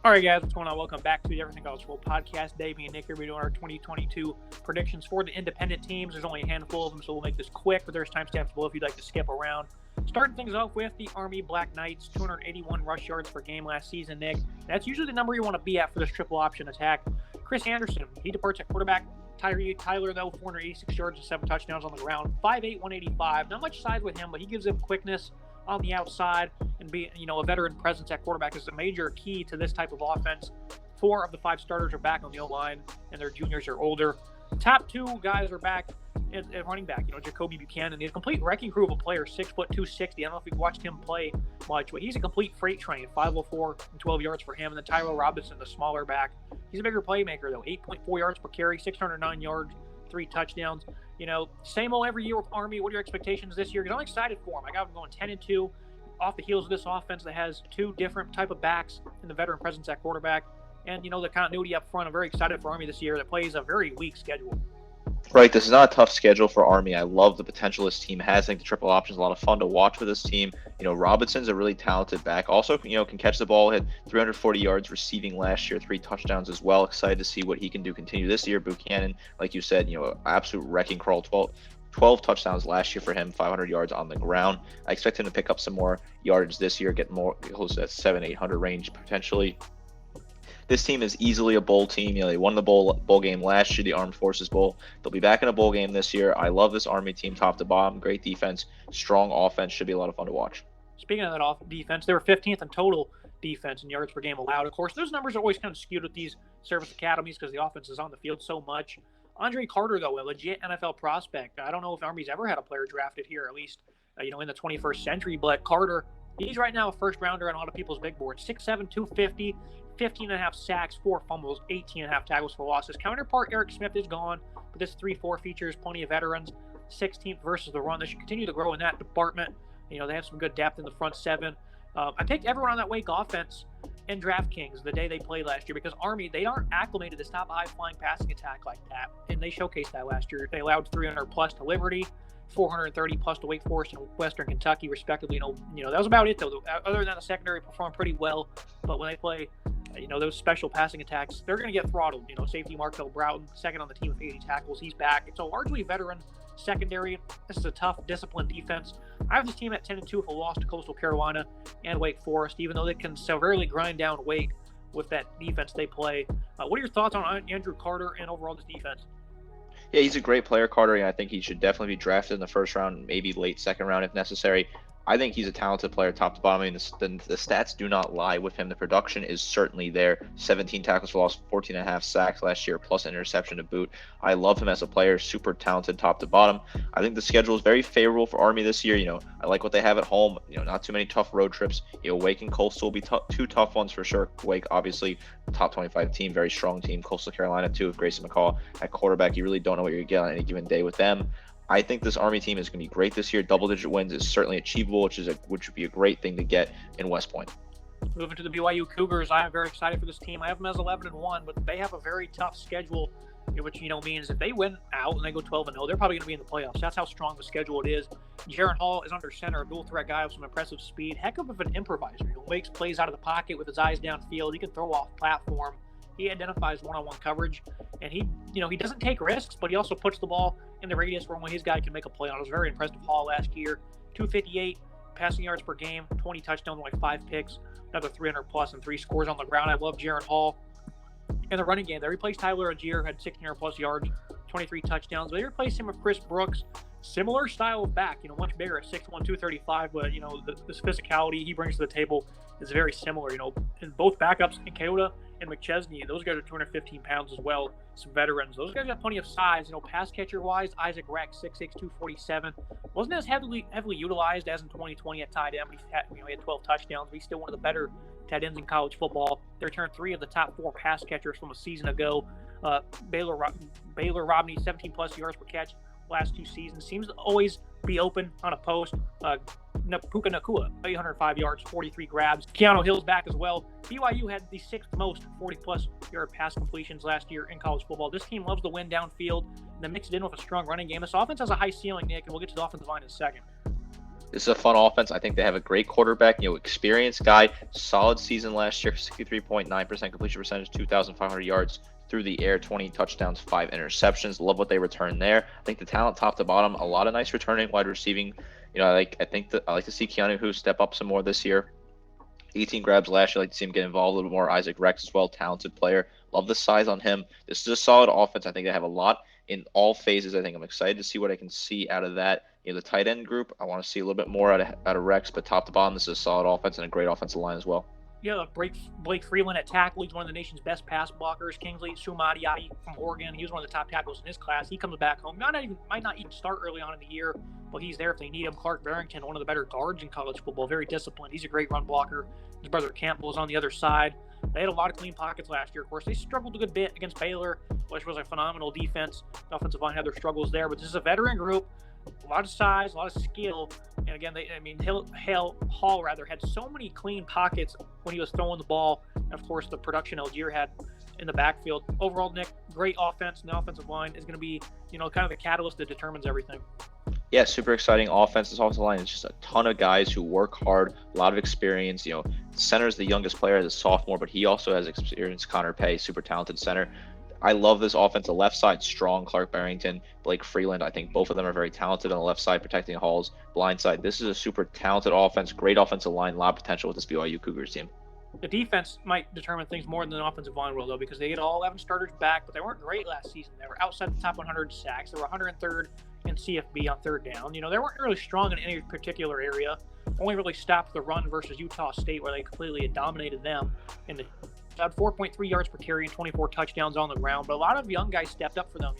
All right, guys, what's going on? Welcome back to the Everything College Football Podcast. Dave and Nick are doing our 2022 predictions for the independent teams. There's only a handful of them, so we'll make this quick, but there's timestamps below if you'd like to skip around. Starting things off with the Army Black Knights, 281 rush yards per game last season, Nick. That's usually the number you want to be at for this triple option attack. Chris Anderson, he departs at quarterback. Tyler, though, 486 yards and 7 touchdowns on the ground. 5'8", 185. Not much size with him, but he gives him quickness on the outside, and be a veteran presence at quarterback is a major key to this type of offense. 4 of the 5 starters are back on the O-line, and their juniors are older. Top 2 guys are back at running back. Jacoby Buchanan. He's a complete wrecking crew of a player, 6', 260. I don't know if you've watched him play much, but he's a complete freight train. 504 and 12 yards for him. And then Tyler Robinson, the smaller back. He's a bigger playmaker, though. 8.4 yards per carry, 609 yards, 3 touchdowns. Same old every year with Army. What are your expectations this year? Because I'm excited for him. I got him going 10-2 off the heels of this offense that has 2 different type of backs in the veteran presence at quarterback. And, the continuity up front. I'm very excited for Army this year that plays a very weak schedule. Right, this is not a tough schedule for Army. I love the potential this team has. I think the triple option is a lot of fun to watch for this team. Robinson's a really talented back. Also, can catch the ball, had 340 yards receiving last year, 3 touchdowns as well. Excited to see what he can do continue this year. Buchanan, like you said, absolute wrecking crawl, 12 touchdowns last year for him, 500 yards on the ground. I expect him to pick up some more yardage this year, get close to that 700-800 range potentially. This team is easily a bowl team. They won the bowl game last year, the Armed Forces Bowl. They'll be back in a bowl game this year. I love this Army team top to bottom. Great defense, strong offense. Should be a lot of fun to watch. Speaking of that defense, they were 15th in total defense in yards per game allowed. Of course, those numbers are always kind of skewed with these service academies because the offense is on the field so much. Andre Carter, though, a legit NFL prospect. I don't know if Army's ever had a player drafted here, at least in the 21st century. But Carter, he's right now a first rounder on a lot of people's big boards. 6'7", 250. 15.5 sacks, 4 fumbles, 18.5 tackles for losses. Counterpart Eric Smith is gone, but this 3-4 features plenty of veterans. 16th versus the run. They should continue to grow in that department. They have some good depth in the front 7. I picked everyone on that Wake offense in DraftKings the day they played last year because Army, they aren't acclimated to stop a high-flying passing attack like that, and they showcased that last year. They allowed 300-plus to Liberty, 430-plus to Wake Forest and Western Kentucky, respectively. That was about it, though. Other than the secondary performed pretty well, but when they play those special passing attacks, they're going to get throttled. Safety Markel Broughton, second on the team with 80 tackles. He's back. It's a largely veteran secondary. This is a tough, disciplined defense. I have this team at 10-2 with a loss to Coastal Carolina and Wake Forest, even though they can severely grind down Wake with that defense they play. What are your thoughts on Andrew Carter and overall this defense? Yeah, he's a great player, Carter, and I think he should definitely be drafted in the first round, maybe late second round if necessary. I think he's a talented player top to bottom. I mean, the stats do not lie with him. The production is certainly there. 17 tackles for loss, 14.5 sacks last year, plus an interception to boot. I love him as a player, super talented top to bottom. I think the schedule is very favorable for Army this year. I like what they have at home. Not too many tough road trips. Wake and Coastal will be 2 tough ones for sure. Wake, obviously, top 25 team, very strong team. Coastal Carolina, too, with Grayson McCall at quarterback. You really don't know what you're getting on any given day with them. I think this Army team is going to be great this year. Double-digit wins is certainly achievable, which would be a great thing to get in West Point. Moving to the BYU Cougars, I am very excited for this team. I have them as 11-1, but they have a very tough schedule, which means if they win out and they go 12-0, they're probably going to be in the playoffs. That's how strong the schedule it is. Jaron Hall is under center, a dual-threat guy with some impressive speed. Heck of an improviser. He makes plays out of the pocket with his eyes downfield. He can throw off platform. He identifies one-on-one coverage, and he doesn't take risks, but he also puts the ball in the radius where only his guy can make a play on. I was very impressed with Hall last year. 258 passing yards per game, 20 touchdowns, only 5 picks, another 300-plus and 3 scores on the ground. I love Jaron Hall. In the running game, they replaced Tyler Agier, had 1,600-plus yards, 23 touchdowns. They replaced him with Chris Brooks. Similar style of back, much bigger at 6'1", 235, but, the physicality he brings to the table is very similar. In both backups, in Keota and McChesney, those guys are 215 pounds as well. Some veterans. Those guys got plenty of size. Pass catcher-wise, Isaac Rex, 6'6", 247. Wasn't as heavily utilized as in 2020 at tight end. He had 12 touchdowns, but he's still one of the better tight ends in college football. They returned 3 of the top 4 pass catchers from a season ago. Baylor Robney, 17-plus yards per catch last 2 seasons. Seems to always be open on a post. Puka Nakua, 805 yards, 43 grabs. Keanu Hill's back as well. BYU had the 6th most 40-plus yard pass completions last year in college football. This team loves to win downfield and then mix it in with a strong running game. This offense has a high ceiling, Nick, and we'll get to the offensive line in a second. This is a fun offense. I think they have a great quarterback, experienced guy, solid season last year, 63.9% completion percentage, 2,500 yards through the air, 20 touchdowns, 5 interceptions. Love what they return there. I think the talent top to bottom, a lot of nice returning wide receiving. I like to see Keanu Hu step up some more this year. 18 grabs last year. I like to see him get involved a little bit more. Isaac Rex as well, talented player. Love the size on him. This is a solid offense. I think they have a lot in all phases. I think I'm excited to see what I can see out of that. The tight end group, I want to see a little bit more out of Rex, but top to bottom, this is a solid offense and a great offensive line as well. Yeah, Blake Freeland at tackle. He's one of the nation's best pass blockers. Kingsley Sumadiati from Oregon. He was one of the top tackles in his class. He comes back home. Might not even start early on in the year, but he's there if they need him. Clark Barrington, one of the better guards in college football. Very disciplined. He's a great run blocker. His brother Campbell is on the other side. They had a lot of clean pockets last year. Of course, they struggled a good bit against Baylor, which was a phenomenal defense. The offensive line had their struggles there, but this is a veteran group. A lot of size, a lot of skill, and again, Hall had so many clean pockets when he was throwing the ball. And of course, the production Algier had in the backfield. Overall, Nick, great offense, and the offensive line is going to be, kind of the catalyst that determines everything. Yeah, super exciting offense. This offensive line is just a ton of guys who work hard, a lot of experience. Center is the youngest player as a sophomore, but he also has experience. Connor Pay, super talented center. I love this offense. The left side, strong. Clark Barrington, Blake Freeland. I think both of them are very talented on the left side, protecting Hall's blind side. This is a super talented offense, great offensive line, a lot of potential with this BYU Cougars team. The defense might determine things more than the offensive line will, though, because they get all 11 starters back, but they weren't great last season. They were outside the top 100 sacks. They were 103rd in CFB on third down. They weren't really strong in any particular area. Only really stopped the run versus Utah State, where they completely dominated them in the had 4.3 yards per carry and 24 touchdowns on the ground. But a lot of young guys stepped up for them.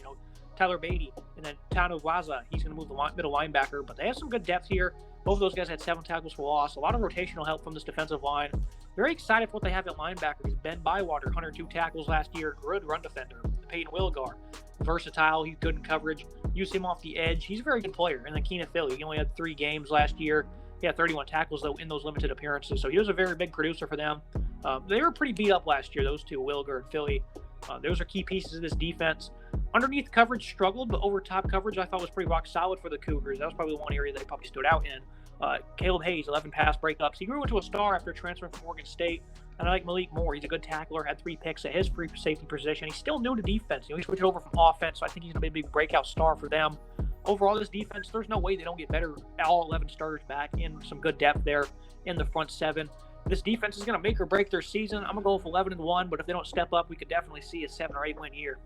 Tyler Beatty and then Tano Waza. He's going to move the middle linebacker. But they have some good depth here. Both of those guys had 7 tackles for loss. A lot of rotational help from this defensive line. Very excited for what they have at linebackers. Ben Bywater, 102 tackles last year. Good run defender. Peyton Wilgar, versatile. He's good in coverage. Use him off the edge. He's a very good player. And then Keenan Philly. He only had 3 games last year. He had 31 tackles, though, in those limited appearances. So he was a very big producer for them. They were pretty beat up last year, those two, Wilgar and Philly. Those are key pieces of this defense. Underneath coverage struggled, but over top coverage I thought was pretty rock solid for the Cougars. That was probably the one area that they probably stood out in. Caleb Hayes, 11 pass breakups. He grew into a star after transferring from Oregon State. And I like Malik Moore. He's a good tackler, had 3 picks at his free safety position. He's still new to defense. He switched over from offense, so I think he's going to be a big breakout star for them. Overall, this defense, there's no way they don't get better. All 11 starters back in some good depth there in the front 7. This defense is going to make or break their season. I'm going to go with 11-1, but if they don't step up, we could definitely see a 7 or 8 win year.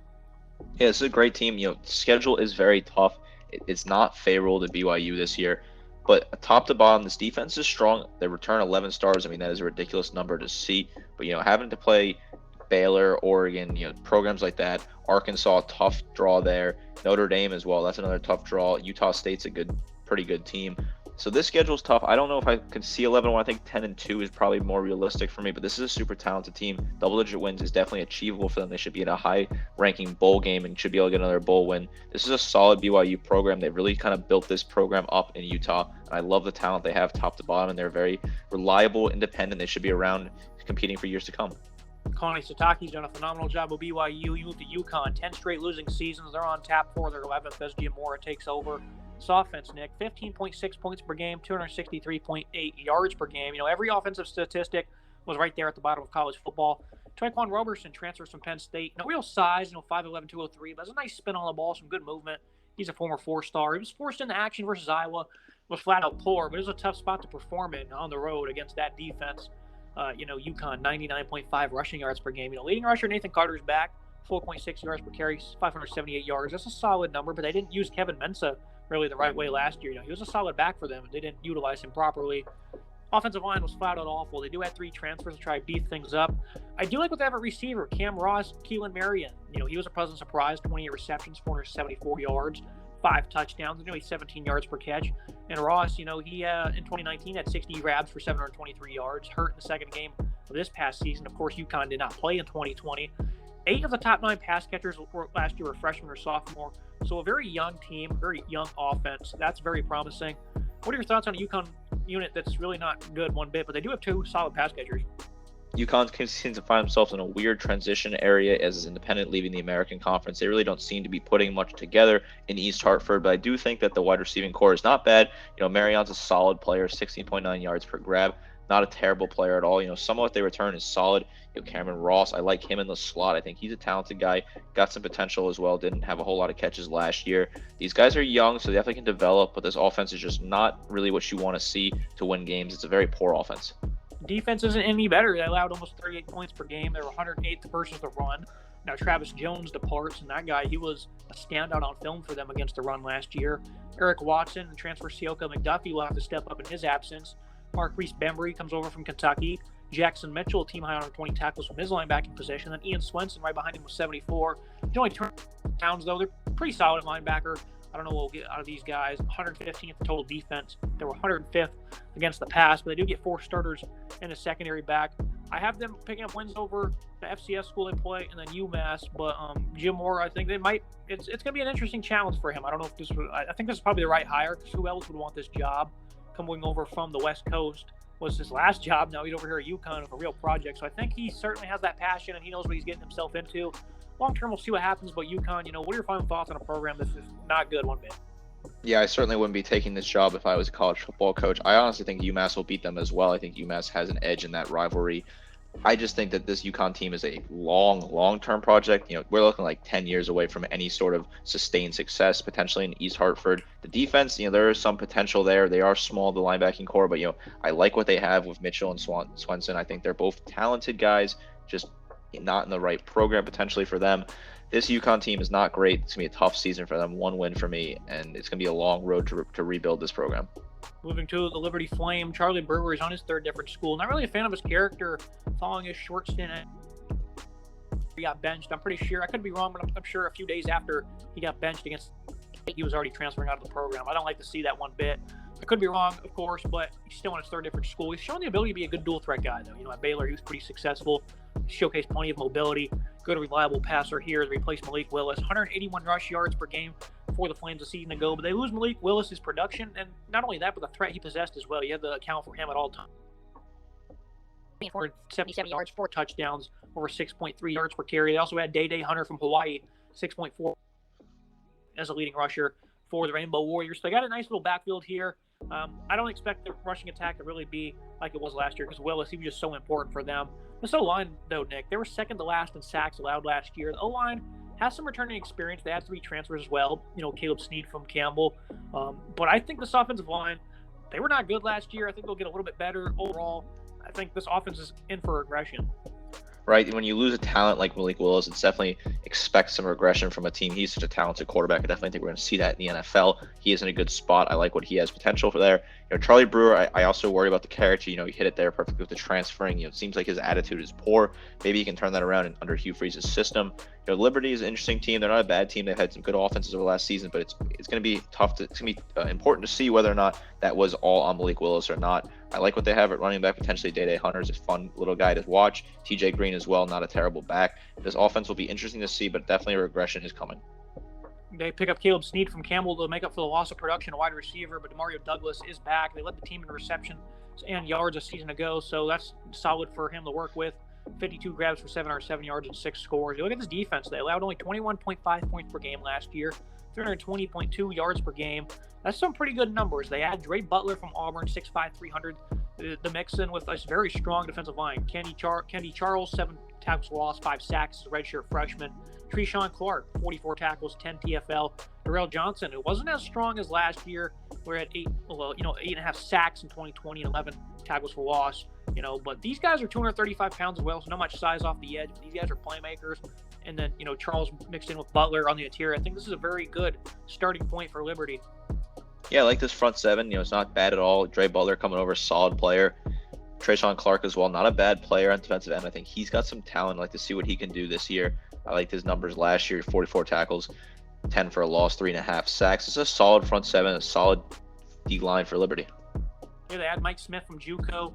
Yeah, this is a great team. Schedule is very tough. It's not favorable to BYU this year. But top to bottom, this defense is strong. They return 11 stars. I mean, that is a ridiculous number to see. But, having to play Baylor, Oregon, programs like that, Arkansas, tough draw there. Notre Dame as well. That's another tough draw. Utah State's a pretty good team. So this schedule is tough. I don't know if I could see 11-1. I think 10-2 is probably more realistic for me, but this is a super talented team. Double-digit wins is definitely achievable for them. They should be in a high-ranking bowl game and should be able to get another bowl win. This is a solid BYU program. They've really kind of built this program up in Utah, and I love the talent they have top to bottom, and they're very reliable, independent. They should be around competing for years to come. Connie Sataki's done a phenomenal job with BYU. You move to UConn, 10 straight losing seasons. They're on tap for their 11th as Jim Mora takes over. This offense, Nick, 15.6 points per game, 263.8 yards per game. Every offensive statistic was right there at the bottom of college football. Tyquan Roberson transfers from Penn State. No real size, 5'11", 203, but has a nice spin on the ball, some good movement. He's a former 4-star. He was forced into action versus Iowa. Was flat out poor, but it was a tough spot to perform in on the road against that defense. UConn, 99.5 rushing yards per game. Leading rusher Nathan Carter's back, 4.6 yards per carry, 578 yards. That's a solid number, but they didn't use Kevin Mensah really the right way last year. He was a solid back for them, and they didn't utilize him properly. Offensive line was flat out awful. They do have 3 transfers to try to beef things up. I do like what they have at receiver. Cam Ross, Keelan Marion. He was a pleasant surprise, 28 receptions, 474 yards, 5 touchdowns, nearly 17 yards per catch. And Ross, he in 2019 had 60 grabs for 723 yards, hurt in the second game of this past season. Of course, UConn did not play in 2020. 8 of the top 9 pass catchers last year were freshmen or sophomore. So a very young team, very young offense. That's very promising. What are your thoughts on a UConn unit that's really not good one bit, but they do have 2 solid pass catchers? UConn seems to find themselves in a weird transition area as an independent leaving the American Conference. They really don't seem to be putting much together in East Hartford, but I do think that the wide receiving core is not bad. Marion's a solid player, 16.9 yards per grab. Not a terrible player at all. Some of what they return is solid. Cameron Ross, I like him in the slot. I think he's a talented guy. Got some potential as well. Didn't have a whole lot of catches last year. These guys are young, so they definitely can develop, but this offense is just not really what you want to see to win games. It's a very poor offense. Defense isn't any better. They allowed almost 38 points per game. They were 108th versus the run. Now Travis Jones departs, and that guy, he was a standout on film for them against the run last year. Eric Watson and transfer Sioka McDuffie will have to step up in his absence. Marquise Bembry comes over from Kentucky. Jackson Mitchell, team high on 20 tackles from his linebacking position. Then Ian Swenson right behind him with 74. He's only turned downs, though. They're pretty solid linebacker. I don't know what we'll get out of these guys. 115th total defense. They were 105th against the pass, but they do get 4 starters in the secondary back. I have them picking up wins over the FCS school they play and then UMass, but Jim Moore, I think they might. It's going to be an interesting challenge for him. I don't know if this was. I think this is probably the right hire, because who else would want this job? Coming over from the West Coast was his last job. Now he's over here at UConn with a real project. So I think he certainly has that passion and he knows what he's getting himself into. Long term, we'll see what happens. But UConn, what are your final thoughts on a program that's just not good one bit? Yeah, I certainly wouldn't be taking this job if I was a college football coach. I honestly think UMass will beat them as well. I think UMass has an edge in that rivalry. I just think that this UConn team is a long-term project. We're looking like 10 years away from any sort of sustained success, potentially in East Hartford. The defense, there is some potential there. They are small, the linebacking core, but, I like what they have with Mitchell and Swenson. I think they're both talented guys, just not in the right program potentially for them. This UConn team is not great. It's going to be a tough season for them. 1 win for me, and it's going to be a long road to rebuild this program. Moving to the Liberty Flame, Charlie Brewer is on his 3rd different school. Not really a fan of his character following his short stint. He got benched. I'm pretty sure, I could be wrong, but I'm sure a few days after he got benched against, he was already transferring out of the program. I don't like to see that one bit. I could be wrong, of course, but he's still on his 3rd different school. He's shown the ability to be a good dual threat guy, though. At Baylor, he was pretty successful. Showcased plenty of mobility. Good, reliable passer here to replace Malik Willis. 181 rush yards per game for the Flames a season ago, but they lose Malik Willis's production, and not only that, but the threat he possessed as well. You had to account for him at all times. 477 yards, 4 touchdowns, over 6.3 yards per carry. They also had Day Hunter from Hawaii, 6.4 as a leading rusher for the Rainbow Warriors. So they got a nice little backfield here. I don't expect the rushing attack to really be like it was last year, because Willis, he was just so important for them. This O-line, though, Nick, they were 2nd to last in sacks allowed last year. The O-line has some returning experience. They had 3 transfers as well. Caleb Snead from Campbell. But I think this offensive line, they were not good last year. I think they'll get a little bit better overall. I think this offense is in for regression. Right, when you lose a talent like Malik Willis, it's definitely expect some regression from a team. He's such a talented quarterback. I definitely think we're going to see that in the NFL. He is in a good spot. I like what he has potential for there. Charlie Brewer, I also worry about the character. He hit it there perfectly with the transferring. It seems like his attitude is poor. Maybe he can turn that around under Hugh Freeze's system. Liberty is an interesting team. They're not a bad team. They've had some good offenses over the last season, but it's going to be tough. It's going to be important to see whether or not that was all on Malik Willis or not. I like what they have at running back. Potentially Day Hunter is a fun little guy to watch. TJ Green as well, not a terrible back. This offense will be interesting to see, but definitely a regression is coming. They pick up Caleb Snead from Campbell to make up for the loss of production, a wide receiver, but Demario Douglas is back. They led the team in receptions and yards a season ago, so that's solid for him to work with. 52 grabs for 707 yards and 6 scores. You look at this defense, they allowed only 21.5 points per game last year, 320.2 yards per game. That's some pretty good numbers. They add Dre Butler from Auburn, 6'5", 300. The mix in with a very strong defensive line. Kendi Charles, 7 tackles lost, 5 sacks as a redshirt freshman. Treshaun Clark, 44 tackles, 10 TFL. Darrell Johnson, it wasn't as strong as last year. We're at 8.5 sacks in 2020 and 11 tackles for loss. But these guys are 235 pounds as well, so not much size off the edge. But these guys are playmakers. And then, Charles mixed in with Butler on the interior. I think this is a very good starting point for Liberty. Yeah, I like this front 7. It's not bad at all. Dre Butler coming over, solid player. Treshaun Clark as well, not a bad player on defensive end. I think he's got some talent. I'd like to see what he can do this year. I liked his numbers last year, 44 tackles, 10 for a loss, 3.5 sacks. It's a solid front 7, a solid D-line for Liberty. Yeah, they had Mike Smith from JUCO.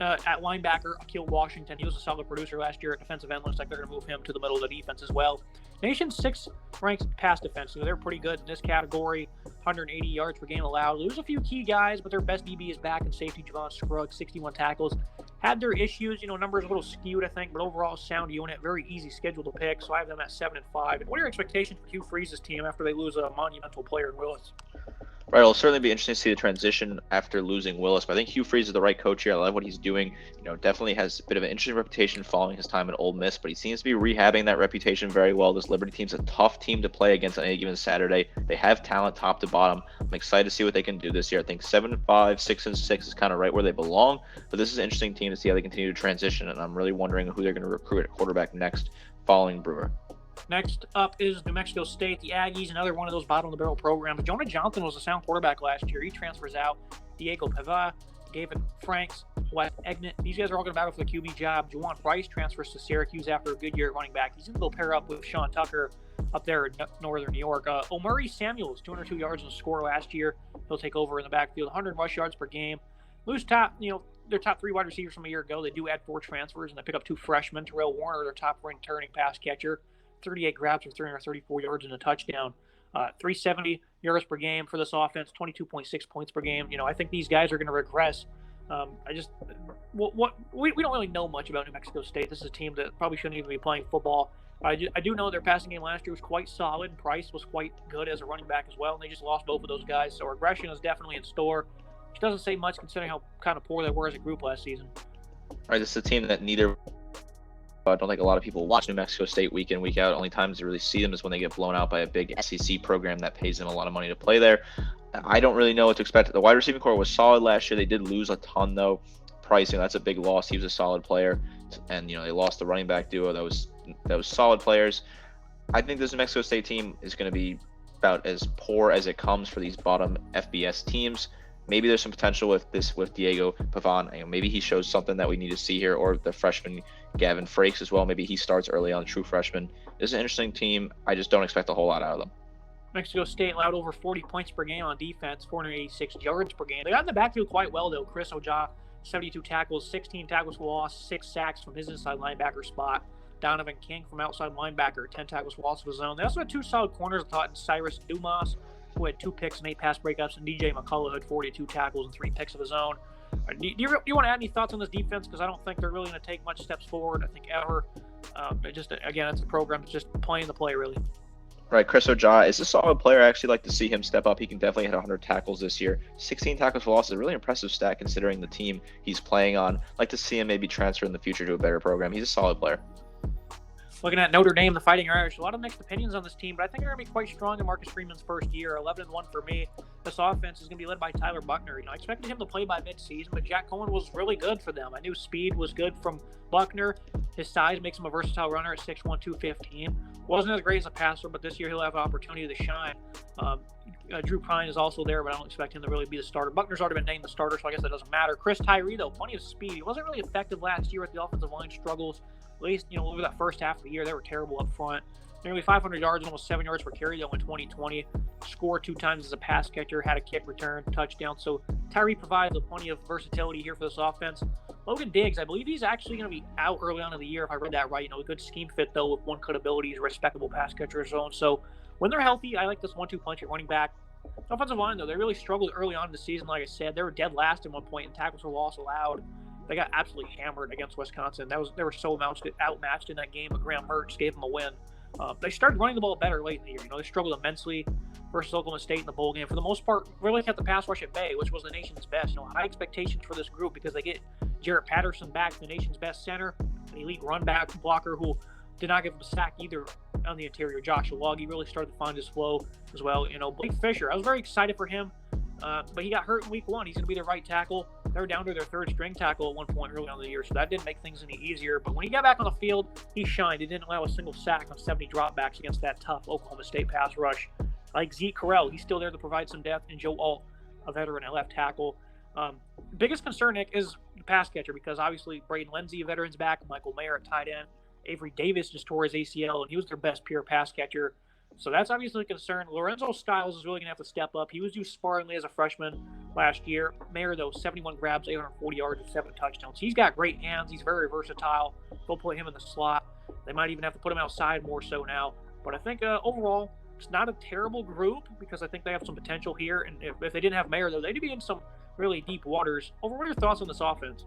At linebacker, Akil Washington, he was a solid producer last year at defensive end. Looks like they're going to move him to the middle of the defense as well. Nation's 6th ranked pass defense, so they're pretty good in this category. 180 yards per game allowed. Lose a few key guys, but their best DB is back in safety, Javon Scruggs, 61 tackles, had their issues. Numbers a little skewed, I think, but overall sound unit, very easy schedule to pick. So I have them at 7-5. And what are your expectations for Hugh Freeze's team after they lose a monumental player in Willis? Right, it'll certainly be interesting to see the transition after losing Willis, but I think Hugh Freeze is the right coach here. I love what he's doing. Definitely has a bit of an interesting reputation following his time at Ole Miss, but he seems to be rehabbing that reputation very well. This Liberty team's a tough team to play against on any given Saturday. They have talent top to bottom. I'm excited to see what they can do this year. I think 7-5, 6-6 is kind of right where they belong, but this is an interesting team to see how they continue to transition, and I'm really wondering who they're going to recruit at quarterback next following Brewer. Next up is New Mexico State. The Aggies, another one of those bottom-of-the-barrel programs. Jonah Johnson was a sound quarterback last year. He transfers out. Diego Pava, David Franks, Wes Egnet. These guys are all going to battle for the QB job. Juwan Price transfers to Syracuse after a good year at running back. He's going to go pair up with Sean Tucker up there in northern New York. Omari Samuels, 202 yards in the score last year. He'll take over in the backfield, 100 rush yards per game. Lose their top 3 wide receivers from a year ago. They do add 4 transfers, and they pick up 2 freshmen. Terrell Warner, their top returning pass catcher. 38 grabs for 334 yards and a touchdown. 370 yards per game for this offense, 22.6 points per game. I think these guys are going to regress. We don't really know much about New Mexico State. This is a team that probably shouldn't even be playing football. I do know their passing game last year was quite solid. Price was quite good as a running back as well, and they just lost both of those guys. So regression is definitely in store, which doesn't say much considering how kind of poor they were as a group last season. All right, this is a team that neither I don't think a lot of people watch New Mexico State week in, week out. Only times you really see them is when they get blown out by a big SEC program that pays them a lot of money to play there. I don't really know what to expect. The wide receiving core was solid last year. They did lose a ton, though. Price, that's a big loss. He was a solid player. And, they lost the running back duo. That was solid players. I think this New Mexico State team is going to be about as poor as it comes for these bottom FBS teams. Maybe there's some potential with Diego Pavan. Maybe he shows something that we need to see here, or the freshman Gavin Frakes as well. Maybe he starts early on, true freshman. This is an interesting team. I just don't expect a whole lot out of them. Mexico State allowed over 40 points per game on defense, 486 yards per game. They got in the backfield quite well, though. Chris Ojah, 72 tackles, 16 tackles for loss, 6 sacks from his inside linebacker spot. Donovan King from outside linebacker, 10 tackles for loss of his own. They also had 2 solid corners, I thought, in Cyrus Dumas, who had 2 picks and 8 pass breakups, and DJ McCullough had 42 tackles and 3 picks of his own. Do you want to add any thoughts on this defense? Because I don't think they're really going to take much steps forward, I think, ever. It's a program that's just playing the play, really. Right, Chris Ojah is a solid player. I actually like to see him step up. He can definitely hit 100 tackles this year. 16 tackles for loss is a really impressive stat considering the team he's playing on. I'd like to see him maybe transfer in the future to a better program. He's a solid player. Looking at Notre Dame, the Fighting Irish, a lot of mixed opinions on this team, but I think they're going to be quite strong in Marcus Freeman's first year. 11-1 for me. This offense is going to be led by Tyler Buckner. I expected him to play by midseason, but Jack Cohen was really good for them. I knew speed was good from Buckner. His size makes him a versatile runner at 6'1", 215. Wasn't as great as a passer, but this year he'll have an opportunity to shine. Drew Prine is also there, but I don't expect him to really be the starter. Buckner's already been named the starter, so I guess that doesn't matter. Chris Tyree, though, plenty of speed. He wasn't really effective last year with the offensive line struggles. At least, over that first half of the year, they were terrible up front. Nearly 500 yards, almost 7 yards per carry, though, in 2020. Scored 2 times as a pass catcher, had a kick return, touchdown. So Tyree provides plenty of versatility here for this offense. Logan Diggs, I believe he's actually going to be out early on in the year, if I read that right. A good scheme fit, though, with one-cut abilities, a respectable pass catcher of his own. So when they're healthy, I like this 1-2 punch at running back. Offensive line, though, they really struggled early on in the season, like I said. They were dead last at one point, and tackles for loss allowed. They got absolutely hammered against Wisconsin. They were so outmatched in that game, but Graham Mertz gave them a win. They started running the ball better late in the year. They struggled immensely versus Oklahoma State in the bowl game. For the most part, really kept the pass rush at bay, which was the nation's best. High expectations for this group because they get Jarrett Patterson back, the nation's best center, an elite run back blocker who did not give him a sack either on the interior. Josh Alagi really started to find his flow as well. Blake Fisher, I was very excited for him, but he got hurt in week 1. He's going to be their right tackle. They were down to their 3rd string tackle at one point early on in the year, so that didn't make things any easier. But when he got back on the field, he shined. He didn't allow a single sack on 70 dropbacks against that tough Oklahoma State pass rush. Like Zeke Correll, he's still there to provide some depth, and Joe Alt, a veteran at left tackle. Biggest concern, Nick, is the pass catcher because obviously Braden Lindsey, a veteran's back, Michael Mayer at tight end. Avery Davis just tore his ACL, and he was their best pure pass catcher. So that's obviously a concern. Lorenzo Styles is really going to have to step up. He was used sparingly as a freshman last year. Mayer, though, 71 grabs, 840 yards, and 7 touchdowns. He's got great hands. He's very versatile. They'll put him in the slot. They might even have to put him outside more so now. But I think overall, it's not a terrible group because I think they have some potential here. And if they didn't have Mayer, though, they'd be in some really deep waters. What are your thoughts on this offense?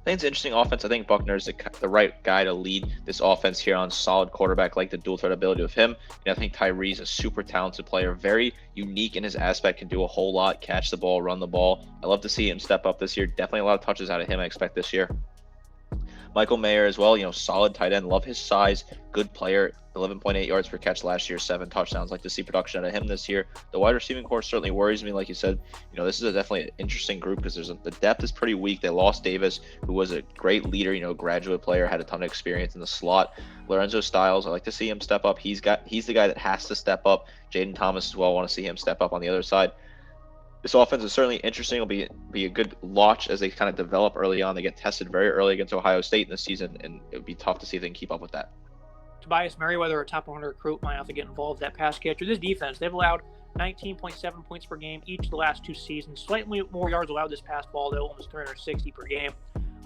I think it's an interesting offense. I think Buckner's the right guy to lead this offense here on solid quarterback, like the dual threat ability of him. And I think Tyree's a super talented player, very unique in his aspect, can do a whole lot, catch the ball, run the ball. I love to see him step up this year. Definitely a lot of touches out of him I expect this year. Michael Mayer as well, solid tight end. Love his size, good player, 11.8 yards per catch last year, 7 touchdowns. Like to see production out of him this year. The wide receiving core certainly worries me. Like you said, this is definitely an interesting group because the depth is pretty weak. They lost Davis, who was a great leader, graduate player, had a ton of experience in the slot. Lorenzo Styles, I like to see him step up. He's the guy that has to step up. Jaden Thomas as well, I want to see him step up on the other side. This offense is certainly interesting. It'll be a good watch as they kind of develop early on. They get tested very early against Ohio State in the season, and it would be tough to see if they can keep up with that. Tobias Merriweather, a top 100 recruit, might have to get involved. That pass catcher. This defense, they've allowed 19.7 points per game each of the last 2 seasons. Slightly more yards allowed this past fall, though, almost 360 per game.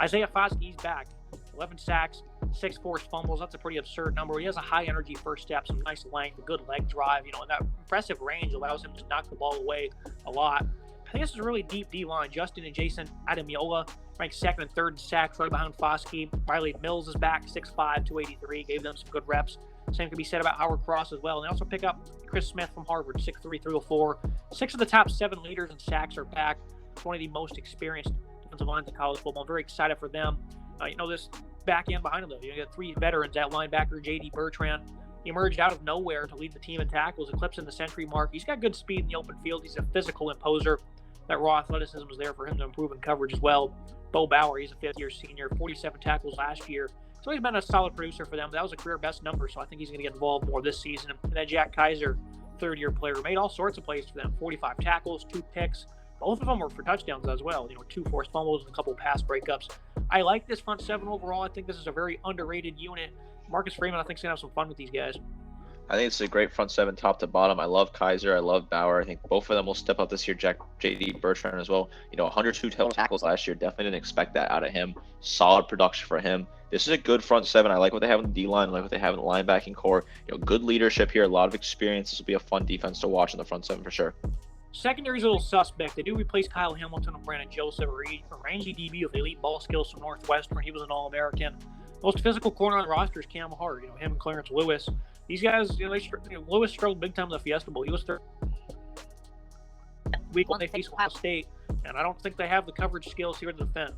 Isaiah Foskey's back. 11 sacks, 6 forced fumbles. That's a pretty absurd number. He has a high energy first step, some nice length, a good leg drive. And that impressive range allows him to knock the ball away a lot. I think this is a really deep D-line. Justin and Jason Adamiola ranked 2nd and 3rd in sacks, right behind Foskey. Riley Mills is back, 6'5", 283. Gave them some good reps. Same can be said about Howard Cross as well. And they also pick up Chris Smith from Harvard, 6'3", 304. 6 of the top 7 leaders in sacks are back. It's one of the most experienced defensive lines in college football. I'm very excited for them. This back end behind him, though. You got 3 veterans at linebacker. J.D. Bertrand, he emerged out of nowhere to lead the team in tackles, eclipsing the century mark. He's got good speed in the open field. He's a physical imposer. That raw athleticism was there for him to improve in coverage as well. Bo Bauer, he's a 5th-year senior, 47 tackles last year. So he's been a solid producer for them. That was a career best number, so I think he's going to get involved more this season. And then Jack Kaiser, 3rd-year player, made all sorts of plays for them. 45 tackles, 2 picks. Both of them were for touchdowns as well. 2 forced fumbles and a couple pass breakups. I like this front 7 overall. I think this is a very underrated unit. Marcus Freeman, I think, is going to have some fun with these guys. I think it's a great front 7 top to bottom. I love Kaiser. I love Bauer. I think both of them will step up this year. J.D. Bertrand as well. 102 total tackles last year. Definitely didn't expect that out of him. Solid production for him. This is a good front 7. I like what they have in the D-line. I like what they have in the linebacking core. Good leadership here. A lot of experience. This will be a fun defense to watch in the front 7 for sure. Secondary's a little suspect. They do replace Kyle Hamilton and Brandon Joseph, a rangy DB with elite ball skills from Northwestern. He was an All-American. Most physical corner on the roster is Cam Hart. Him and Clarence Lewis. These guys, Lewis struggled big time in the Fiesta Bowl. He was 3rd week when they faced Ohio State, and I don't think they have the coverage skills here to defend.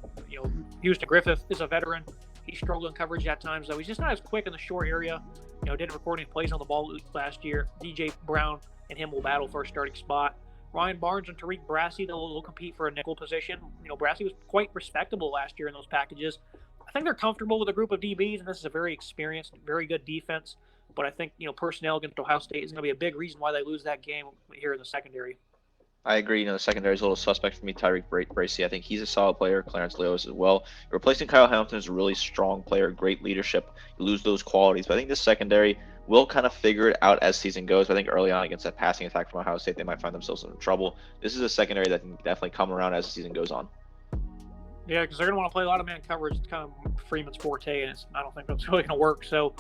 Houston Griffith is a veteran. He struggled in coverage at times, though. He's just not as quick in the short area. Didn't record any plays on the ball last year. DJ Brown and him will battle for a starting spot. Ryan Barnes and Tariq Brassey, they'll compete for a nickel position. Brassey was quite respectable last year in those packages. I think they're comfortable with a group of DBs, and this is a very experienced, very good defense. But I think, personnel against Ohio State is going to be a big reason why they lose that game here in the secondary. I agree. The secondary is a little suspect for me. Tyreek Bracy, I think he's a solid player. Clarence Lewis as well. Replacing Kyle Hamilton is a really strong player, great leadership. You lose those qualities. But I think this secondary will kind of figure it out as season goes. I think early on against that passing attack from Ohio State, they might find themselves in trouble. This is a secondary that can definitely come around as the season goes on. Yeah, because they're going to want to play a lot of man coverage. It's kind of Freeman's forte, and I don't think that's really going to work. So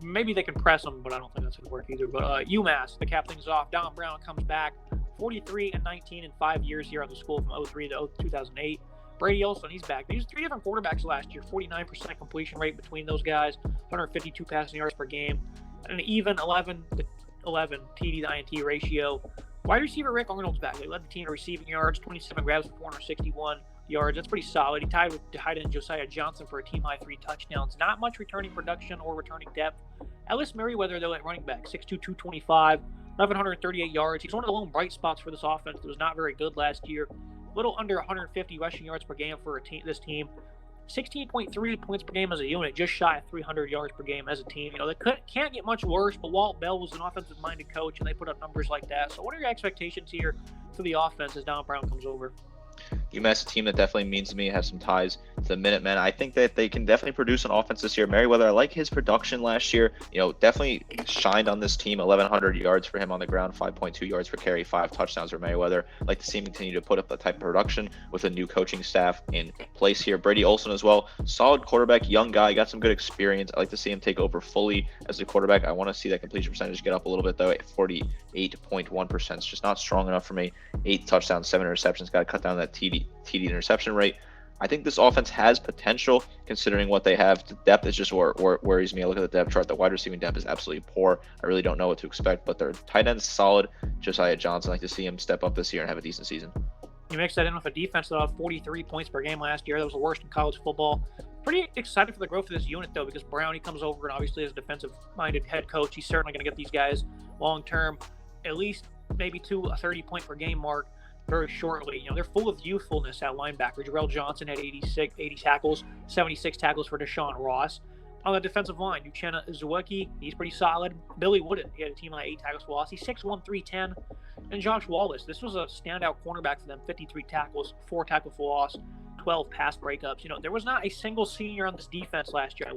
maybe they can press them, but I don't think that's going to work either. But UMass, to cap things off, Don Brown comes back, 43-19 in 5 years here on the school from 2003 to 2008. Brady Olson, he's back. They used 3 different quarterbacks last year, 49% completion rate between those guys, 152 passing yards per game, and an even 11-11 TD to INT ratio. Wide receiver Rick Arnold's back. They led the team in receiving yards, 27 grabs for 461 yards. That's pretty solid. He tied with tight end Josiah Johnson for a team-high 3 touchdowns. Not much returning production or returning depth. Ellis Merriweather, though, at running back, 6'2", 225, 1,138 yards. He's one of the lone bright spots for this offense that was not very good last year. A little under 150 rushing yards per game for this team. 16.3 points per game as a unit, just shy of 300 yards per game as a team. They can't get much worse, but Walt Bell was an offensive-minded coach, and they put up numbers like that. So what are your expectations here for the offense as Don Brown comes over? UMass, a team that definitely means to me, has some ties to the Minutemen. I think that they can definitely produce an offense this year. Merriweather, I like his production last year. Definitely shined on this team. 1,100 yards for him on the ground, 5.2 yards per carry, 5 touchdowns for Merriweather. I'd like to see him continue to put up that type of production with a new coaching staff in place here. Brady Olson as well, solid quarterback, young guy, got some good experience. I'd like to see him take over fully as a quarterback. I want to see that completion percentage get up a little bit though, at 48.1%. It's just not strong enough for me. 8 touchdowns, 7 interceptions. Got to cut down that TD interception rate. I think this offense has potential considering what they have. The depth is just where worries me. I look at the depth chart. The wide receiving depth is absolutely poor. I really don't know what to expect, but their tight end is solid. Josiah Johnson, I'd like to see him step up this year and have a decent season. You mix that in with a defense that had 43 points per game last year. That was the worst in college football. Pretty excited for the growth of this unit, though, because Brown, he comes over and obviously as a defensive-minded head coach, he's certainly going to get these guys long-term at least maybe to a 30-point per game mark very shortly. They're full of youthfulness at linebacker. Jarrell Johnson had 80 tackles, 76 tackles for Deshaun Ross. On the defensive line, Uchenna Uzueki, he's pretty solid. Billy Wooden, he had a team high 8 tackles for loss. He's 6'1", 310. And Josh Wallace, this was a standout cornerback for them. 53 tackles, 4 tackles for loss, 12 pass breakups. There was not a single senior on this defense last year.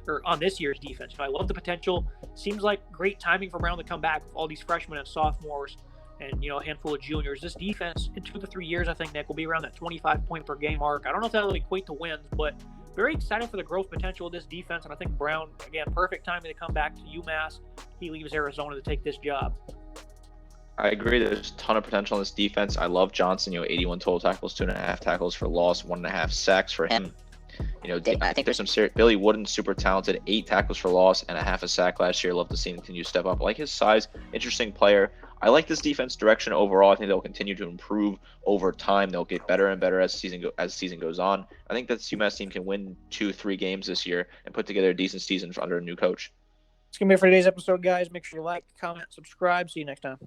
Or on this year's defense. I love the potential. Seems like great timing for Brown to come back with all these freshmen and sophomores and a handful of juniors. This defense in 2 to 3 years, I think, Nick, will be around that 25-point per game mark. I don't know if that'll equate to wins, but very excited for the growth potential of this defense. And I think Brown, again, perfect timing to come back to UMass. He leaves Arizona to take this job. I agree. There's a ton of potential in this defense. I love Johnson. 81 total tackles, 2.5 tackles for loss, 1.5 sacks for him. I think there's some serious. Billy Wooden, super talented, 8 tackles for loss and a half a sack last year. Love to see him continue to step up. I like his size, interesting player. I like this defense direction overall. I think they'll continue to improve over time. They'll get better and better as the season goes on. I think that this UMass team can win 2-3 games this year and put together a decent season under a new coach. It's going to be it for today's episode, guys. Make sure you like, comment, subscribe. See you next time.